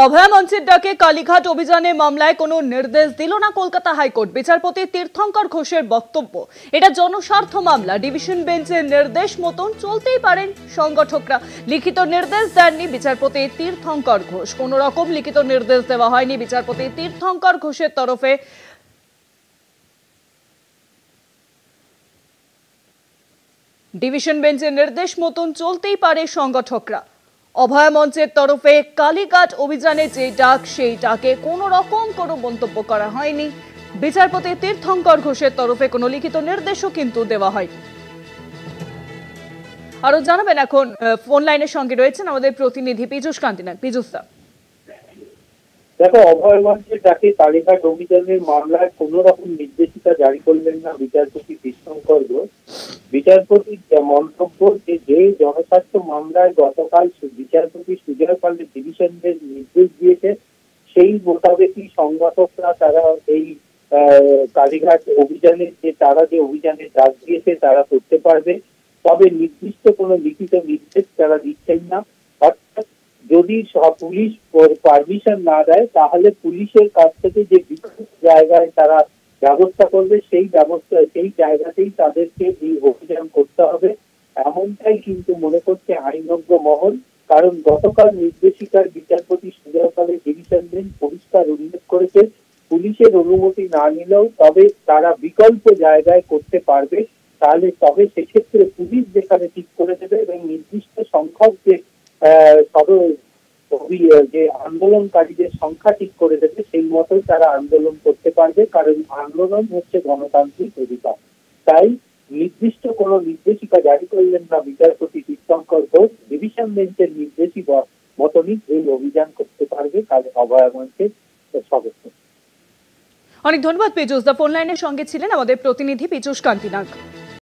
অভয়া মঞ্চের ডাকে কালীঘাট অভিযানে মামলায় কোনো নির্দেশ দিল না কলকাতা হাইকোর্ট। বিচারপতি তীর্থঙ্কর ঘোষের বক্তব্য, এটা জনস্বার্থ মামলা, ডিভিশন বেঞ্চের নির্দেশ মতন চলতেই পারেন সংগঠকরা। লিখিত নির্দেশ দেননি বিচারপতি তীর্থঙ্কর ঘোষ। কোনো রকম লিখিত নির্দেশ দেওয়া হয়নি বিচারপতি তীর্থঙ্কর ঘোষের তরফে। ডিভিশন বেঞ্চের নির্দেশ মতন চলতেই পারে সংগঠকরা। অভয়া মঞ্চের তরফে কালীঘাট অভিযানে যে ডাক, সেই ডাকে কোনো রকম কোনো মন্তব্য করা হয়নি। বিচারপতি তীর্থঙ্কর ঘোষের তরফে কোনো লিখিত নির্দেশও কিন্তু দেওয়া হয়নি। আরো জানাবেন, এখন ফোন লাইনের সঙ্গে রয়েছেন আমাদের প্রতিনিধি পীযূষ কান্তিনাগ। পীযূষ দা, দেখো, অভয় মঞ্চের ডাকে কালীঘাট অভিযানের মামলায় কোন রকম নির্দেশিকা জারি করলেন না বিচারপতি তীর্থঙ্কর ঘোষ। বিচারপতির মন্তব্য যে জনস্বার্থ মামলায় গতকাল বিচারপতি সুজয় পালের ডিভিশন বেঞ্চ নির্দেশ দিয়েছে, সেই মোতাবেকই সংগঠকরা তারা এই কালীঘাট অভিযানের যে অভিযানের ডাক দিয়েছে তারা করতে পারবে। তবে নির্দিষ্ট কোনো লিখিত নির্দেশ তারা দিচ্ছেন না। অর্থাৎ যদি পুলিশ পারমিশন না দেয়, তাহলে পুলিশের কাছ থেকে যে বিভিন্ন জায়গায় তারা ব্যবস্থা করবে, সেই জায়গাতেই তাদেরকে এই অভিযান করতে হবে, এমনটাই কিন্তু মনে করছে আইনজ্ঞ মহল। কারণ গতকাল নির্দেশিকার বিচারপতি সুজয় পালের ডিভিশন বেঞ্চ পরিষ্কার উল্লেখ করেছে, পুলিশের অনুমতি না নিলেও তবে তারা বিকল্প জায়গায় করতে পারবে। তবে সেক্ষেত্রে পুলিশ যেখানে ঠিক করে দেবে এবং নির্দিষ্ট সংখ্যক যে আন্দোলনকারীদের সংখ্যা ঠিক করে দেবে, সেই মতোই তারা আন্দোলন করতে পারবে। কারণ আন্দোলন হচ্ছে গণতান্ত্রিক অধিকার। তাই নির্দিষ্ট কোনো নির্দেশিকা জারি করলেন না বিচারপতি তীর্থঙ্কর ঘোষ। ডিভিশন বেঞ্চের নির্দেশই মতনই এই অভিযান করতে পারবে অভয়া মঞ্চের সদস্য। অনেক ধন্যবাদ পীযূষ দা, ফোন লাইনের সঙ্গে ছিলেন আমাদের প্রতিনিধি পীযূষ কান্তিনাগ।